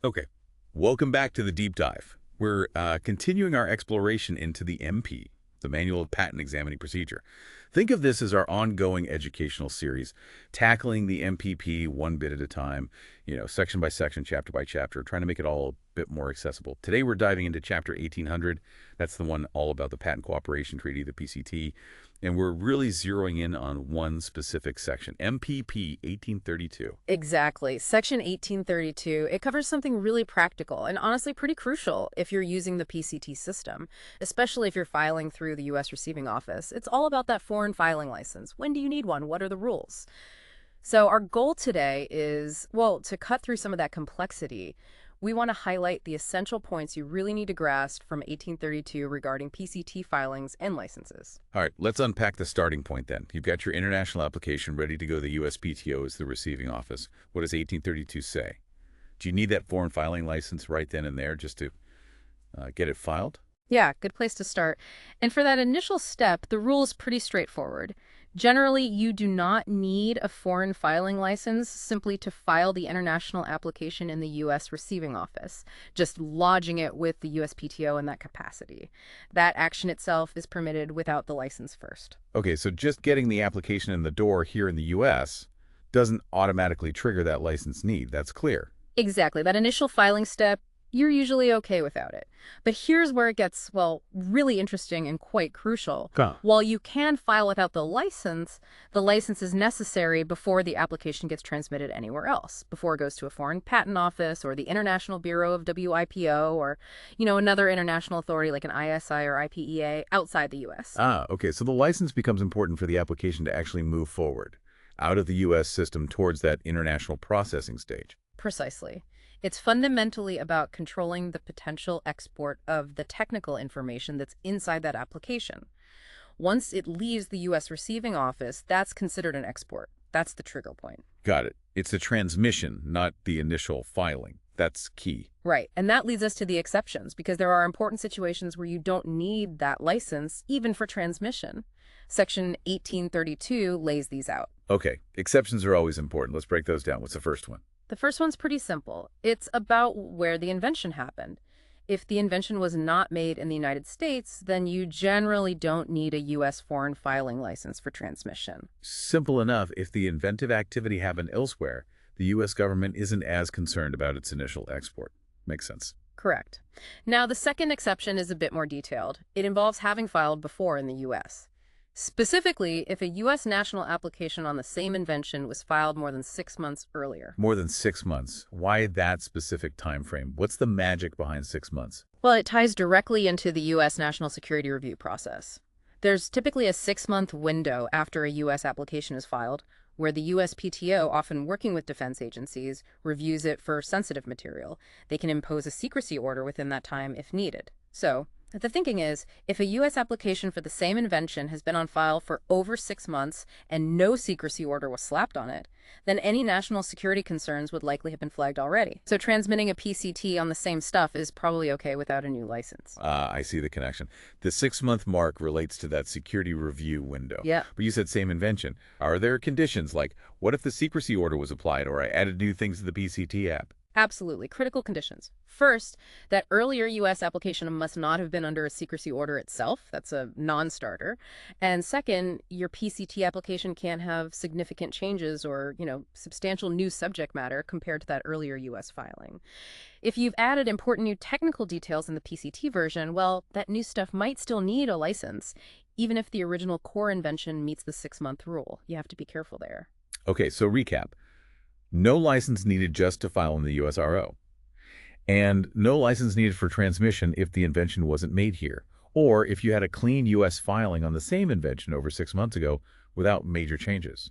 Okay, welcome back to the deep dive. We're continuing our exploration into the MP, the Manual of Patent Examining Procedure. Think of this as our ongoing educational series, tackling the MPP one bit at a time, section by section, chapter by chapter, trying to make it all a bit more accessible. Today we're diving into Chapter 1800. That's the one all about the Patent Cooperation Treaty, the PCT, and we're really zeroing in on one specific section, MPP 1832. Exactly. Section 1832, it covers something really practical and honestly pretty crucial if you're using the PCT system, especially if you're filing through the U.S. Receiving Office. It's all about that foreign filing license. When do you need one? What are the rules? So our goal today is, well, to cut through some of that complexity. We want to highlight the essential points you really need to grasp from 1832 regarding PCT filings and licenses. All right, let's unpack the starting point then. You've got your international application ready to go to the USPTO as the receiving office. What does 1832 say? Do you need that foreign filing license right then and there just to get it filed? Yeah, good place to start. And for that initial step, the rule is pretty straightforward. Generally, you do not need a foreign filing license simply to file the international application in the U.S. Receiving Office, just lodging it with the USPTO in that capacity. That action itself is permitted without the license first. Okay, so just getting the application in the door here in the U.S. doesn't automatically trigger that license need. That's clear. Exactly. That initial filing step, you're usually okay without it. But here's where it gets, well, really interesting and quite crucial. Huh. While you can file without the license is necessary before the application gets transmitted anywhere else, before it goes to a foreign patent office or the International Bureau of WIPO or, another international authority like an ISI or IPEA outside the U.S. Okay, so the license becomes important for the application to actually move forward out of the U.S. system towards that international processing stage. Precisely. It's fundamentally about controlling the potential export of the technical information that's inside that application. Once it leaves the U.S. Receiving Office, that's considered an export. That's the trigger point. Got it. It's the transmission, not the initial filing. That's key. Right. And that leads us to the exceptions, because there are important situations where you don't need that license, even for transmission. Section 1832 lays these out. Okay, exceptions are always important. Let's break those down. What's the first one? The first one's pretty simple. It's about where the invention happened. If the invention was not made in the United States, then you generally don't need a U.S. foreign filing license for transmission. Simple enough. If the inventive activity happened elsewhere, the U.S. government isn't as concerned about its initial export. Makes sense. Correct. Now, the second exception is a bit more detailed. It involves having filed before in the U.S. Specifically, if a U.S. national application on the same invention was filed more than 6 months earlier. More than 6 months. Why that specific time frame? What's the magic behind 6 months? Well, it ties directly into the U.S. national security review process. There's typically a 6-month window after a U.S. application is filed, where the USPTO, often working with defense agencies, reviews it for sensitive material. They can impose a secrecy order within that time if needed. So, the thinking is, if a U.S. application for the same invention has been on file for over 6 months and no secrecy order was slapped on it, then any national security concerns would likely have been flagged already. So transmitting a PCT on the same stuff is probably okay without a new license. I see the connection. The 6-month mark relates to that security review window. Yeah. But you said same invention. Are there conditions like, what if the secrecy order was applied or I added new things to the PCT app? Absolutely. Critical conditions. First, that earlier U.S. application must not have been under a secrecy order itself. That's a non-starter. And second, your PCT application can't have significant changes or, substantial new subject matter compared to that earlier U.S. filing. If you've added important new technical details in the PCT version, well, that new stuff might still need a license, even if the original core invention meets the 6-month rule. You have to be careful there. Okay, so recap. No license needed just to file in the USRO. And no license needed for transmission if the invention wasn't made here, or if you had a clean U.S. filing on the same invention over 6 months ago without major changes.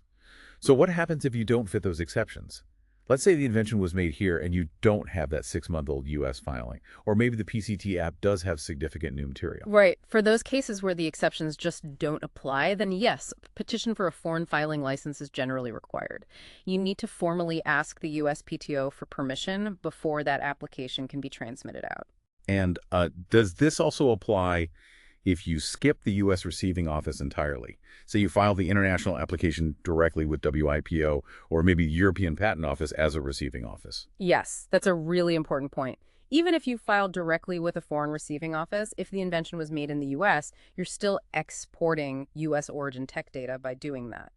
So what happens if you don't fit those exceptions? Let's say the invention was made here and you don't have that 6-month-old U.S. filing, or maybe the PCT app does have significant new material. Right. For those cases where the exceptions just don't apply, then yes, petition for a foreign filing license is generally required. You need to formally ask the USPTO for permission before that application can be transmitted out. And does this also apply if you skip the U.S. receiving office entirely? Say you file the international application directly with WIPO or maybe the European Patent Office as a receiving office. Yes, that's a really important point. Even if you filed directly with a foreign receiving office, if the invention was made in the U.S., you're still exporting U.S. origin tech data by doing that.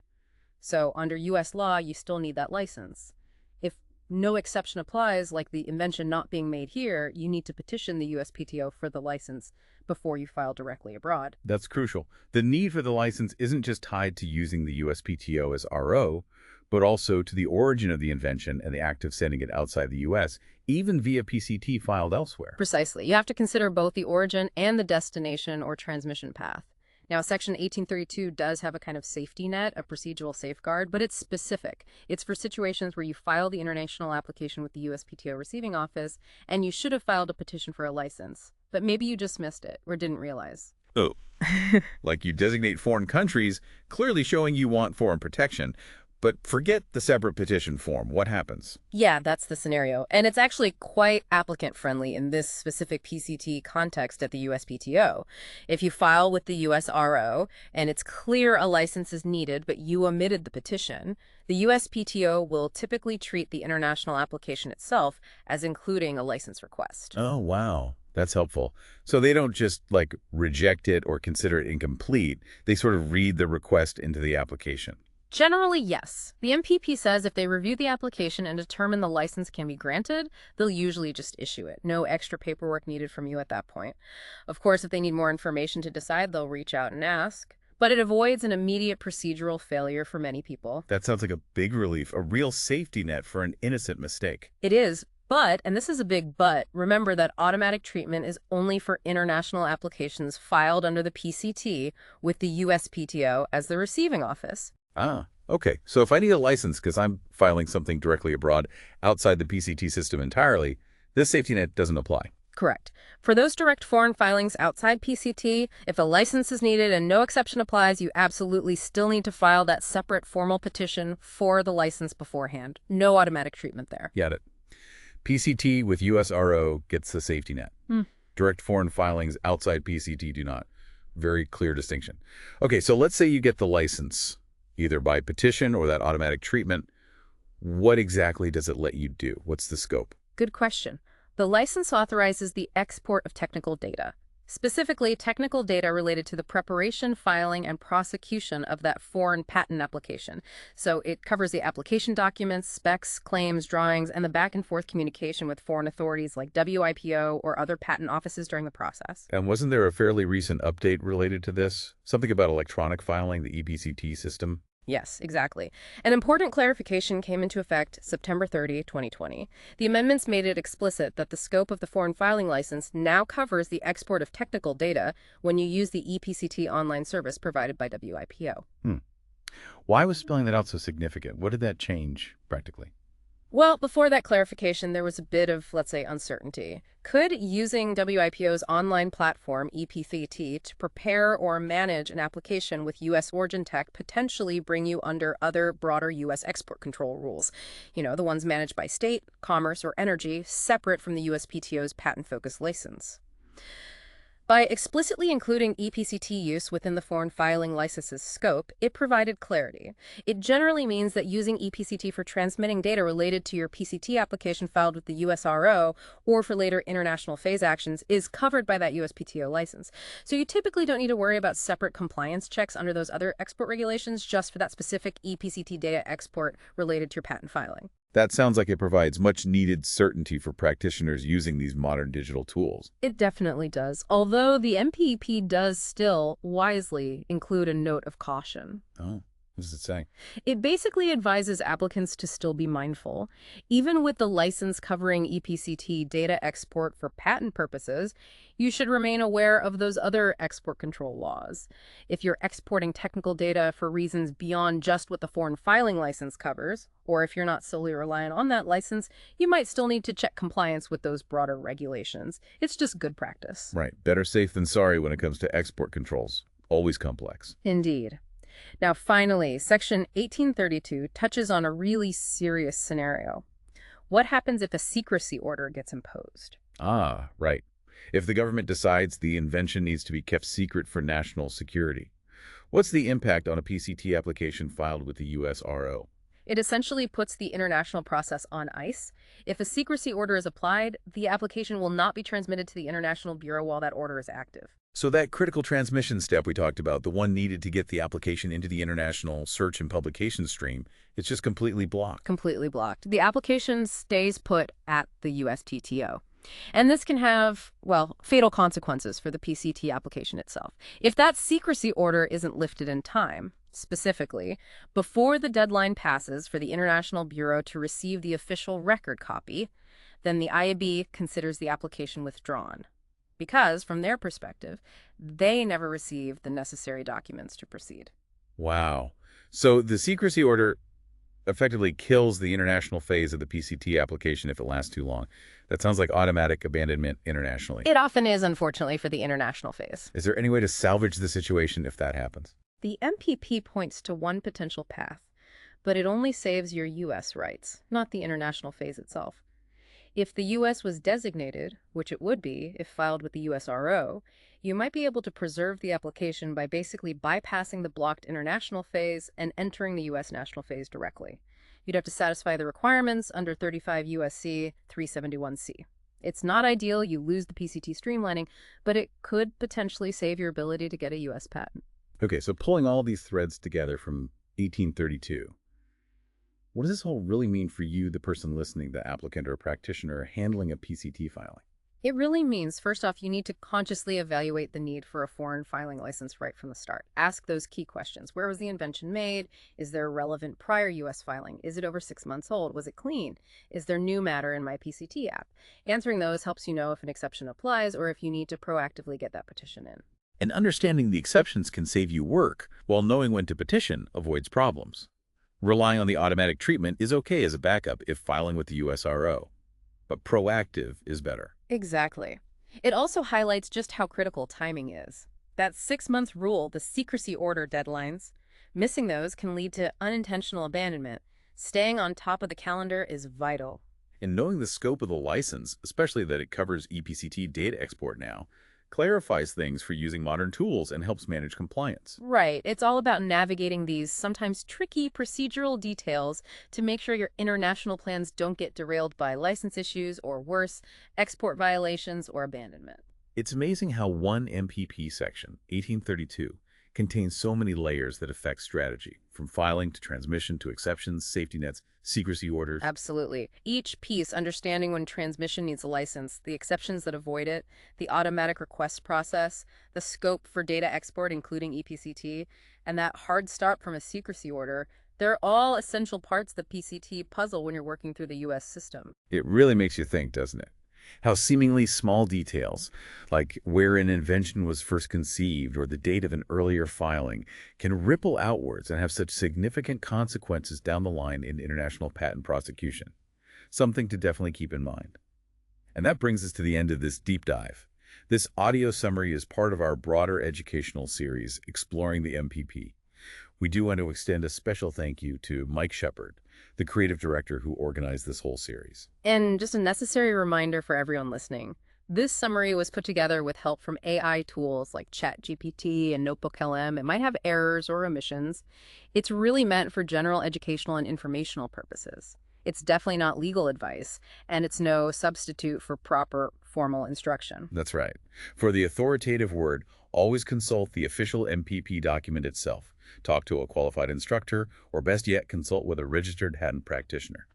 So under U.S. law, you still need that license. If no exception applies, like the invention not being made here, you need to petition the USPTO for the license before you file directly abroad. That's crucial. The need for the license isn't just tied to using the USPTO as RO, but also to the origin of the invention and the act of sending it outside the U.S., even via PCT filed elsewhere. Precisely. You have to consider both the origin and the destination or transmission path. Now, Section 1832 does have a kind of safety net, a procedural safeguard, but it's specific. It's for situations where you file the international application with the USPTO receiving office, and you should have filed a petition for a license. But maybe you just missed it or didn't realize. Oh, like you designate foreign countries, clearly showing you want foreign protection. But forget the separate petition form. What happens? Yeah, that's the scenario. And it's actually quite applicant-friendly in this specific PCT context at the USPTO. If you file with the USRO and it's clear a license is needed, but you omitted the petition, the USPTO will typically treat the international application itself as including a license request. Oh, wow. That's helpful. So they don't just, like, reject it or consider it incomplete. They sort of read the request into the application. Generally, yes. The MPP says if they review the application and determine the license can be granted, they'll usually just issue it. No extra paperwork needed from you at that point. Of course, if they need more information to decide, they'll reach out and ask. But it avoids an immediate procedural failure for many people. That sounds like a big relief, a real safety net for an innocent mistake. It is. But, and this is a big but, remember that automatic treatment is only for international applications filed under the PCT with the USPTO as the receiving office. Ah, okay. So if I need a license because I'm filing something directly abroad outside the PCT system entirely, this safety net doesn't apply. Correct. For those direct foreign filings outside PCT, if a license is needed and no exception applies, you absolutely still need to file that separate formal petition for the license beforehand. No automatic treatment there. Got it. PCT with USRO gets the safety net. Direct foreign filings outside PCT do not. Very clear distinction. Okay, so let's say you get the license, either by petition or that automatic treatment. What exactly does it let you do? What's the scope? Good question. The license authorizes the export of technical data, specifically technical data related to the preparation, filing, and prosecution of that foreign patent application. So it covers the application documents, specs, claims, drawings, and the back-and-forth communication with foreign authorities like WIPO or other patent offices during the process. And wasn't there a fairly recent update related to this? Something about electronic filing, the EPCT system? Yes, exactly. An important clarification came into effect September 30, 2020. The amendments made it explicit that the scope of the foreign filing license now covers the export of technical data when you use the EPCT online service provided by WIPO. Why was spelling that out so significant? What did that change practically? Well, before that clarification, there was a bit of, let's say, uncertainty. Could using WIPO's online platform, EPCT, to prepare or manage an application with U.S. origin tech potentially bring you under other broader U.S. export control rules? You know, the ones managed by state, commerce, or energy, separate from the USPTO's patent-focused license. By explicitly including EPCT use within the foreign filing license's scope, it provided clarity. It generally means that using EPCT for transmitting data related to your PCT application filed with the USRO or for later international phase actions is covered by that USPTO license. So you typically don't need to worry about separate compliance checks under those other export regulations just for that specific EPCT data export related to your patent filing. That sounds like it provides much needed certainty for practitioners using these modern digital tools. It definitely does, although the MPEP does still, wisely, include a note of caution. Oh, what does it say? It basically advises applicants to still be mindful. Even with the license covering EPCT data export for patent purposes, you should remain aware of those other export control laws. If you're exporting technical data for reasons beyond just what the foreign filing license covers, or if you're not solely reliant on that license, you might still need to check compliance with those broader regulations. It's just good practice. Right. Better safe than sorry when it comes to export controls. Always complex. Indeed. Now, finally, Section 1832 touches on a really serious scenario. What happens if a secrecy order gets imposed? Ah, right. If the government decides the invention needs to be kept secret for national security, what's the impact on a PCT application filed with the US RO? It essentially puts the international process on ice. If a secrecy order is applied, the application will not be transmitted to the International Bureau while that order is active. So that critical transmission step we talked about, the one needed to get the application into the international search and publication stream, it's just completely blocked. Completely blocked. The application stays put at the USPTO. And this can have, well, fatal consequences for the PCT application itself. If that secrecy order isn't lifted in time, specifically, before the deadline passes for the International Bureau to receive the official record copy, then the IAB considers the application withdrawn. Because, from their perspective, they never received the necessary documents to proceed. Wow. So the secrecy order effectively kills the international phase of the PCT application if it lasts too long. That sounds like automatic abandonment internationally. It often is, unfortunately, for the international phase. Is there any way to salvage the situation if that happens? The MPP points to one potential path, but it only saves your U.S. rights, not the international phase itself. If the U.S. was designated, which it would be if filed with the USRO, you might be able to preserve the application by basically bypassing the blocked international phase and entering the U.S. national phase directly. You'd have to satisfy the requirements under 35 U.S.C. 371C. It's not ideal, you lose the PCT streamlining, but it could potentially save your ability to get a U.S. patent. Okay, so pulling all these threads together from 1832, what does this all really mean for you, the person listening, the applicant or practitioner handling a PCT filing? It really means, first off, you need to consciously evaluate the need for a foreign filing license right from the start. Ask those key questions. Where was the invention made? Is there a relevant prior U.S. filing? Is it over 6 months old? Was it clean? Is there new matter in my PCT app? Answering those helps you know if an exception applies or if you need to proactively get that petition in. And understanding the exceptions can save you work, while knowing when to petition avoids problems. Relying on the automatic treatment is okay as a backup if filing with the USRO, but proactive is better. Exactly. It also highlights just how critical timing is. That 6-month rule, the secrecy order deadlines, missing those can lead to unintentional abandonment. Staying on top of the calendar is vital. And knowing the scope of the license, especially that it covers ePCT data export now, clarifies things for using modern tools and helps manage compliance. Right. It's all about navigating these sometimes tricky procedural details to make sure your international plans don't get derailed by license issues or worse, export violations or abandonment. It's amazing how one MPP section, 1832, contains so many layers that affect strategy, from filing to transmission to exceptions, safety nets, secrecy orders. Absolutely. Each piece, understanding when transmission needs a license, the exceptions that avoid it, the automatic request process, the scope for data export, including ePCT, and that hard start from a secrecy order, they're all essential parts of the PCT puzzle when you're working through the U.S. system. It really makes you think, doesn't it? How seemingly small details, like where an invention was first conceived or the date of an earlier filing, can ripple outwards and have such significant consequences down the line in international patent prosecution. Something to definitely keep in mind. And that brings us to the end of this deep dive. This audio summary is part of our broader educational series, Exploring the MPP. We do want to extend a special thank you to Mike Sheppard, the creative director who organized this whole series. And just a necessary reminder for everyone listening, this summary was put together with help from AI tools like ChatGPT and NotebookLM. It might have errors or omissions. It's really meant for general educational and informational purposes. It's definitely not legal advice, and it's no substitute for proper formal instruction. That's right. For the authoritative word, always consult the official MPP document itself. Talk to a qualified instructor, or best yet, consult with a registered patent practitioner.